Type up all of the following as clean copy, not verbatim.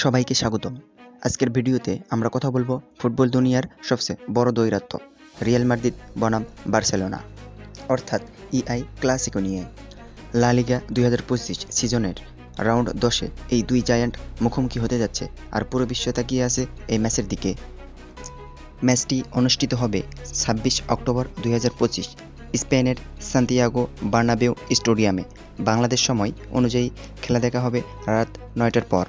সবাইকে স্বাগতম। আজকের ভিডিওতে আমরা কথা বলবো ফুটবল দুনিয়ার সবচেয়ে বড় দ্বৈরথ রিয়াল মাদ্রিদ বনাম বার্সেলোনা অর্থাৎ ইআই ক্লাসিকো নিয়ে। লা লিগা 2025 সিজনের রাউন্ড 10-এ এই দুই জায়ান্ট মুখোমুখি হতে যাচ্ছে, আর পুরো বিশ্ব তাকিয়ে আছে এই ম্যাচের দিকে। ম্যাচটি অনুষ্ঠিত হবে 26 অক্টোবর 2025 স্পেনের সান্তিয়াগো বার্নাবেউ স্টেডিয়ামে। বাংলাদেশ সময় অনুযায়ী খেলা দেখা হবে রাত 9টার পর।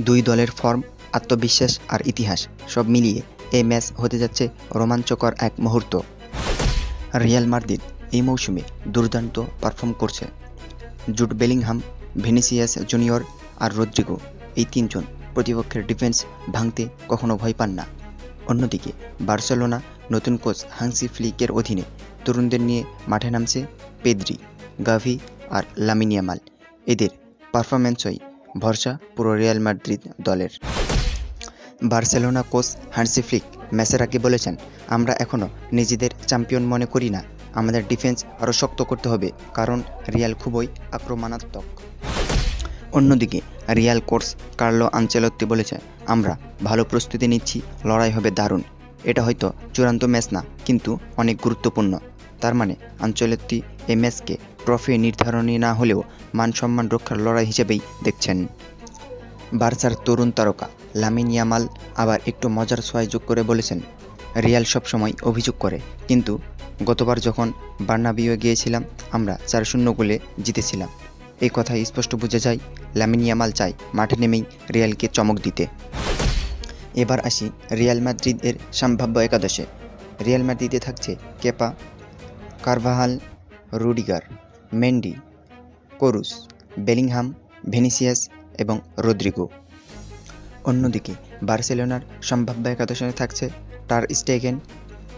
দুই দলের ফর্ম, আত্মবিশ্বাস আর ইতিহাস সব মিলিয়ে এই ম্যাচ হতে যাচ্ছে রোমাঞ্চকর এক মুহূর্ত। রিয়াল মাদ্রিদ এই মৌসুমে দুর্দান্ত পারফর্ম করছে। জুড বেলিংহাম, ভিনিসিয়াস জুনিয়র আর রদ্রিগো এই তিনজন প্রতিপক্ষের ডিফেন্স ভাঙতে কখনো ভয় পান না। অন্যদিকে বার্সেলোনা নতুন কোচ হান্সি ফ্লিকের অধীনে তরুণদের নিয়ে মাঠে নামছে। পেদ্রি, গাভি আর লামিন ইয়ামাল, এদের পারফরম্যান্সই ভরসা পুরো রিয়াল মাদ্রিদ দলের। বার্সেলোনা কোচ হান্সি ফ্লিক ম্যাচের আগে বলেছেন, আমরা এখনও নিজেদের চ্যাম্পিয়ন মনে করি না, আমাদের ডিফেন্স আরও শক্ত করতে হবে, কারণ রিয়াল খুবই আক্রমণাত্মক। অন্যদিকে রিয়াল কোচ কার্লো আনচেলত্তি বলেছে, আমরা ভালো প্রস্তুতি নিচ্ছি, লড়াই হবে দারুণ। এটা হয়তো চূড়ান্ত ম্যাচ না, কিন্তু অনেক গুরুত্বপূর্ণ। তার মানে আনচেলত্তি এই ম্যাচকে ট্রফি নির্ধারণী না হলেও মান সম্মান রক্ষার লড়াই হিসেবেই দেখছেন। বার্সার তরুণ তারকা লামিন ইয়ামাল আবার একটু মজার ছোঁয়া যোগ করে বলেছেন, রিয়াল সবসময় অভিযোগ করে, কিন্তু গতবার যখন বার্নাবিউয়ে গিয়েছিলাম আমরা 4-0 গোলে জিতেছিলাম। এই কথায় স্পষ্ট বোঝা যায় লামিন ইয়ামাল চায় মাঠে নেমেই রিয়ালকে চমক দিতে। এবার আসি রিয়াল মাদ্রিদের সম্ভাব্য একাদশে। রিয়াল মাদ্রিদে থাকছে Kepa, Carvajal, Rudiger, Mendy, Kroos, Bellingham, Vinicius এবং রদ্রিগো। অন্যদিকে বার্সেলোনার সম্ভাব্য একাদশে থাকছে টার স্টেগেন,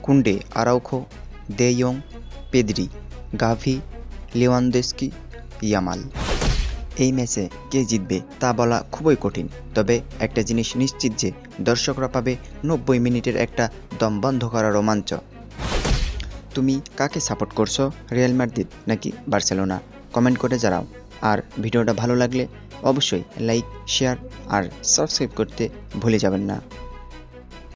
কুন্ডে, আরাউখো, দে ইয়ং, পেদ্রি, গাভি, লেওয়ানদস্কি, ইয়ামাল। এই ম্যাচে কে জিতবে তা বলা খুবই কঠিন, তবে একটা জিনিস নিশ্চিত যে দর্শকরা পাবে 90 মিনিটের একটা দম বন্ধ করা রোমাঞ্চ। তুমি কাকে সাপোর্ট করছো, রিয়াল মাদ্রিদ নাকি বার্সেলোনা? কমেন্ট করে জানাও। আর ভিডিওটা ভালো লাগলে অবশ্যই লাইক, শেয়ার আর সাবস্ক্রাইব করতে ভুলে যাবেন না।